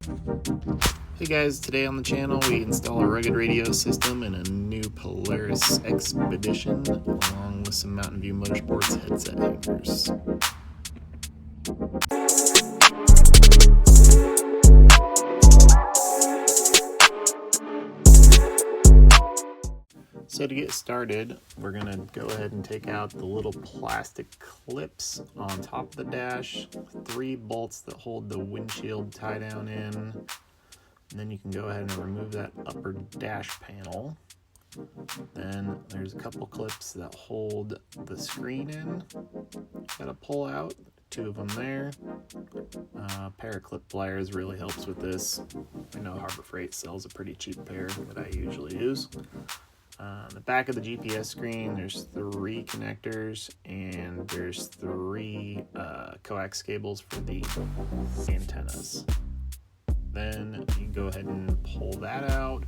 Hey guys, today on the channel we install a rugged radio system and a new Polaris Xpedition along with some Mountain View Motorsports headset anchors. So to get started, we're going to go ahead and take out the little plastic clips on top of the dash, 3 bolts that hold the windshield tie down in, and then you can go ahead and remove that upper dash panel. Then there's a couple clips that hold the screen in, gotta pull out, 2 of them there. A pair of clip pliers really helps with this. I know Harbor Freight sells a pretty cheap pair that I usually use. The back of the GPS screen, there's 3 connectors and there's 3 coax cables for the antennas. Then you can go ahead and pull that out.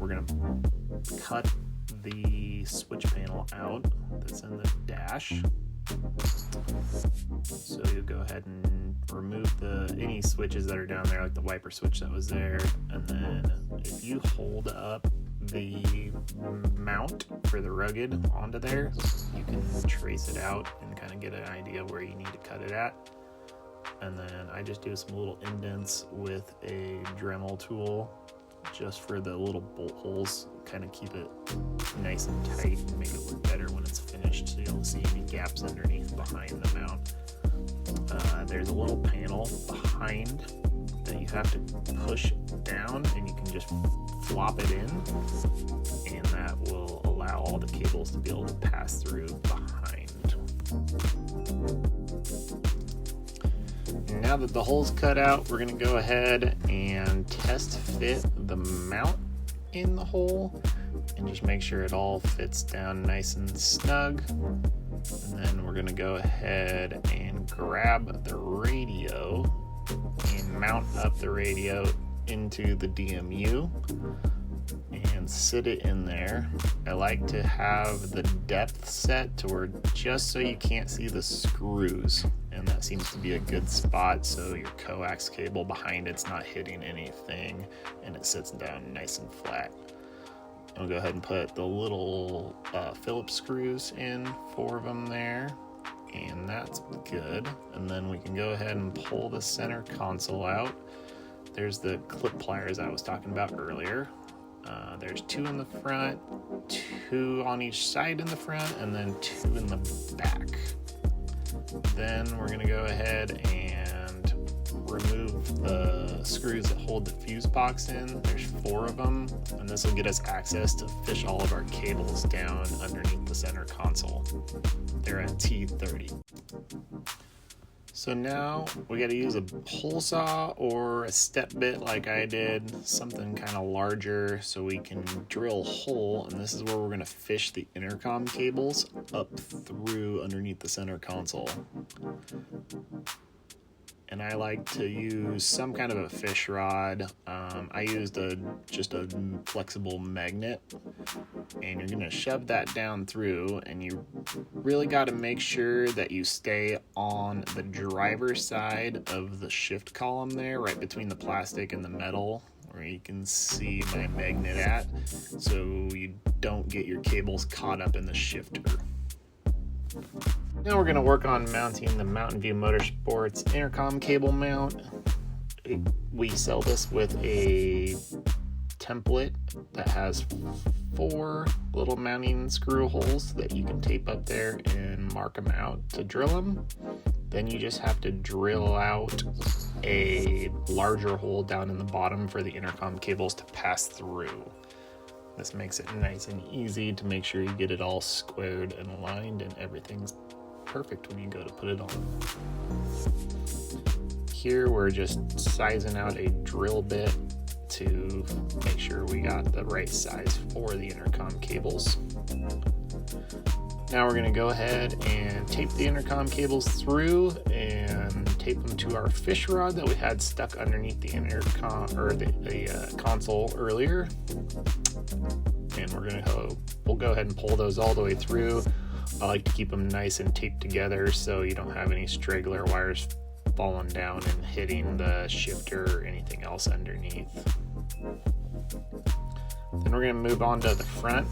We're going to cut the switch panel out that's in the dash. So you'll go ahead and remove any switches that are down there, like the wiper switch that was there. And then if you hold up the mount for the rugged onto there, you can trace it out and kind of get an idea of where you need to cut it at. And then I just do some little indents with a Dremel tool just for the little bolt holes, kind of keep it nice and tight and make it look better when it's finished so you don't see any gaps underneath behind the mount. There's a little panel behind that you have to push down, and you can just flop it in, and that will allow all the cables to be able to pass through behind. Now that the hole's cut out, we're going to go ahead and test fit the mount in the hole and just make sure it all fits down nice and snug. And then we're going to go ahead and grab the radio and mount up the radio into the DMU and sit it in there. I like to have the depth set to where just so you can't see the screws, and that seems to be a good spot so your coax cable behind it's not hitting anything and it sits down nice and flat. I'll go ahead and put the little Phillips screws in, 4 of them there, and that's good. And then we can go ahead and pull the center console out. There's the clip pliers I was talking about earlier. There's 2 in the front, 2 on each side in the front, and then 2 in the back. Then we're going to go ahead and remove the screws that hold the fuse box in. There's 4 of them, and this will get us access to fish all of our cables down underneath the center console. They're at T30. So now we got to use a hole saw or a step bit like I did, something kind of larger so we can drill a hole, and this is where we're going to fish the intercom cables up through underneath the center console. And I like to use some kind of a fish rod. I used just a flexible magnet, and you're gonna shove that down through, and you really got to make sure that you stay on the driver's side of the shift column there, right between the plastic and the metal, where you can see my magnet at, so you don't get your cables caught up in the shifter. Now we're going to work on mounting the Mountain View Motorsports intercom cable mount. We sell this with a template that has 4 little mounting screw holes that you can tape up there and mark them out to drill them. Then you just have to drill out a larger hole down in the bottom for the intercom cables to pass through. This makes it nice and easy to make sure you get it all squared and aligned and everything's perfect when you go to put it on. Here we're just sizing out a drill bit to make sure we got the right size for the intercom cables. Now we're going to go ahead and tape the intercom cables through and tape them to our fish rod that we had stuck underneath the intercom or the console earlier. And we'll go ahead and pull those all the way through. I like to keep them nice and taped together so you don't have any straggler wires falling down and hitting the shifter or anything else underneath. Then we're going to move on to the front.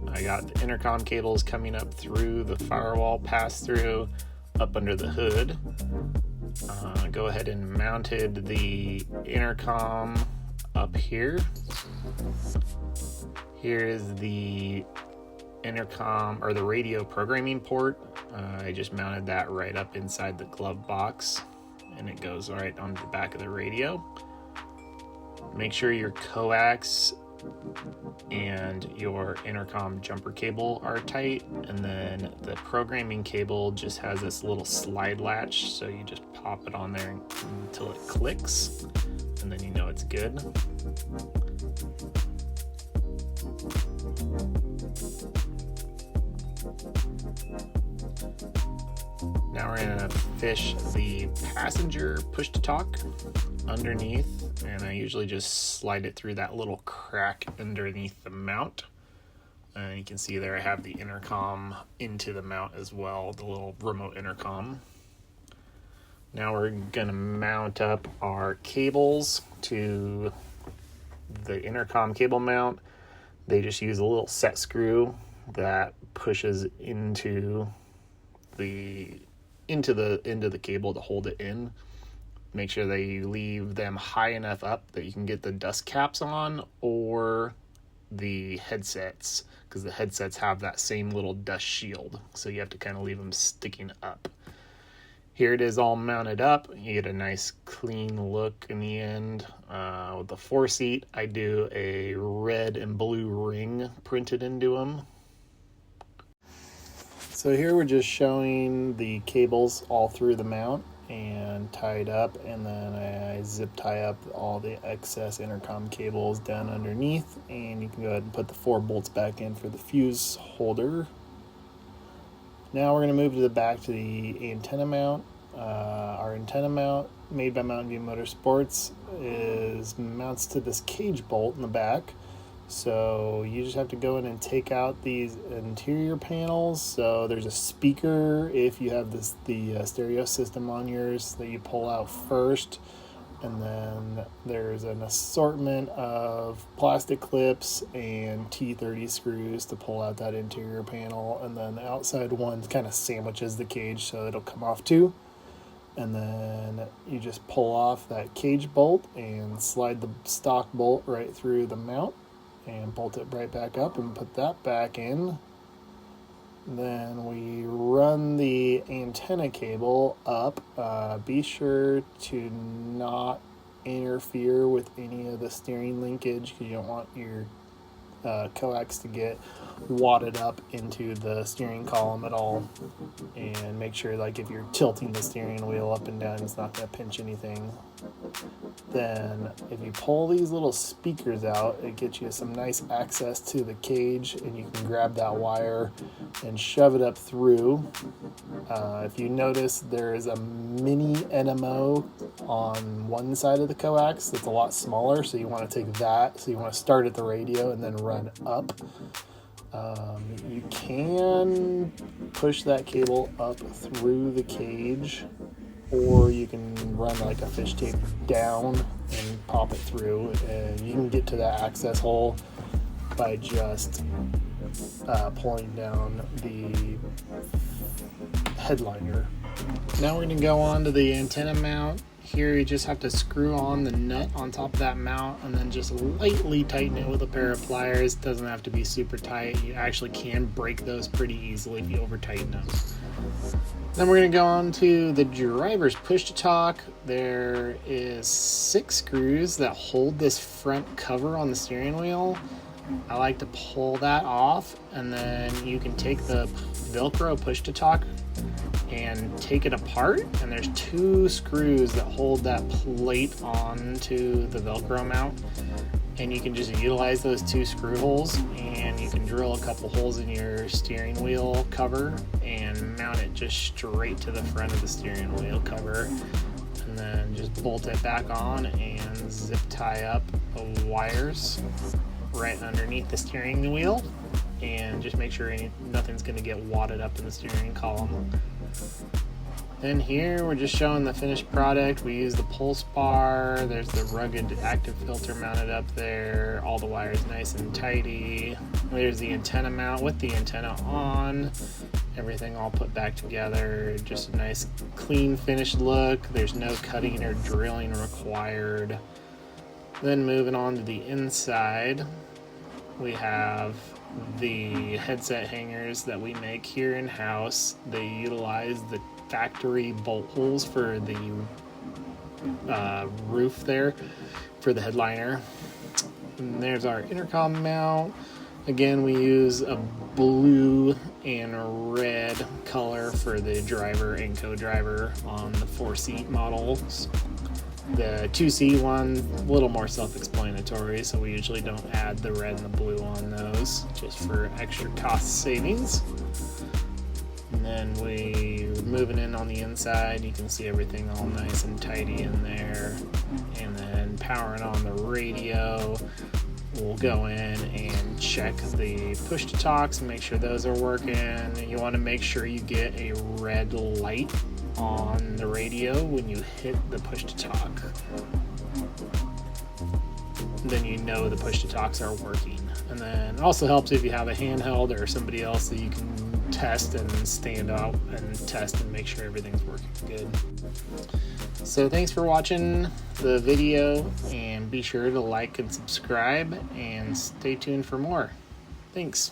I got the intercom cables coming up through the firewall pass-through up under the hood. Go ahead and mounted the intercom up here. Here is the intercom or the radio programming port. I just mounted that right up inside the glove box, and it goes right onto the back of the radio. Make sure your coax and your intercom jumper cable are tight, and then the programming cable just has this little slide latch, so you just pop it on there until it clicks, and then you know it's good. Now we're going to fish the passenger push-to-talk underneath, and I usually just slide it through that little crack underneath the mount. And you can see there I have the intercom into the mount as well, the little remote intercom. Now we're going to mount up our cables to the intercom cable mount. They just use a little set screw that pushes into the end of the cable to hold it in. Make sure that you leave them high enough up that you can get the dust caps on, or the headsets, because the headsets have that same little dust shield, so you have to kind of leave them sticking up. Here it is all mounted up. You get a nice clean look in the end. With the 4-seat, I do a red and blue ring printed into them. So here we're just showing the cables all through the mount and tied up, and then I zip tie up all the excess intercom cables down underneath, and you can go ahead and put the 4 bolts back in for the fuse holder. Now we're going to move to the back to the antenna mount. Our antenna mount, made by Mountain View Motorsports, mounts to this cage bolt in the back. So you just have to go in and take out these interior panels. So there's a speaker if you have the stereo system on yours that you pull out first. And then there's an assortment of plastic clips and T30 screws to pull out that interior panel. And then the outside one kind of sandwiches the cage, so it'll come off too. And then you just pull off that cage bolt and slide the stock bolt right through the mount and bolt it right back up and put that back in. Then we run the antenna cable up. Be sure to not interfere with any of the steering linkage, because you don't want your coax to get wadded up into the steering column at all. And make sure, like, if you're tilting the steering wheel up and down, it's not going to pinch anything. Then if you pull these little speakers out, it gets you some nice access to the cage, and you can grab that wire and shove it up through. If you notice, there is a mini NMO on one side of the coax that's a lot smaller, so you want to take that. So you want to start at the radio and then run up. You can push that cable up through the cage, or you can run like a fish tape down and pop it through, and you can get to that access hole by just pulling down the headliner. Now we're going to go on to the antenna mount. Here you just have to screw on the nut on top of that mount and then just lightly tighten it with a pair of pliers. Doesn't have to be super tight. You actually can break those pretty easily if you over tighten them. Then we're going to go on to the driver's push-to-talk. There is 6 screws that hold this front cover on the steering wheel. I like to pull that off, and then you can take the Velcro push-to-talk and take it apart, and there's 2 screws that hold that plate onto the Velcro mount, and you can just utilize those 2 screw holes, and you can drill a couple holes in your steering wheel cover and mount it just straight to the front of the steering wheel cover, and then just bolt it back on and zip tie up the wires right underneath the steering wheel, and just make sure nothing's going to get wadded up in the steering column. Then here we're just showing the finished product. We use the pulse bar. There's the rugged active filter mounted up there. All the wires nice and tidy. There's the antenna mount with the antenna on. Everything all put back together. Just a nice clean finished look. There's no cutting or drilling required. Then moving on to the inside, we have the headset hangers that we make here in-house. They utilize the factory bolt holes for the roof there for the headliner. And there's our intercom mount. Again, we use a blue and red color for the driver and co-driver on the 4-seat models. The 2-seat one, a little more self-explanatory, so we usually don't add the red and the blue on those, just for extra cost savings. And then we're moving in on the inside. You can see everything all nice and tidy in there. And then powering on the radio. We'll go in and check the push-to-talks and make sure those are working. You want to make sure you get a red light on the radio when you hit the push-to-talk. Then you know the push-to-talks are working. And then it also helps if you have a handheld or somebody else that you can test and stand out and test and make sure everything's working good. So thanks for watching the video, and be sure to like and subscribe and stay tuned for more. Thanks.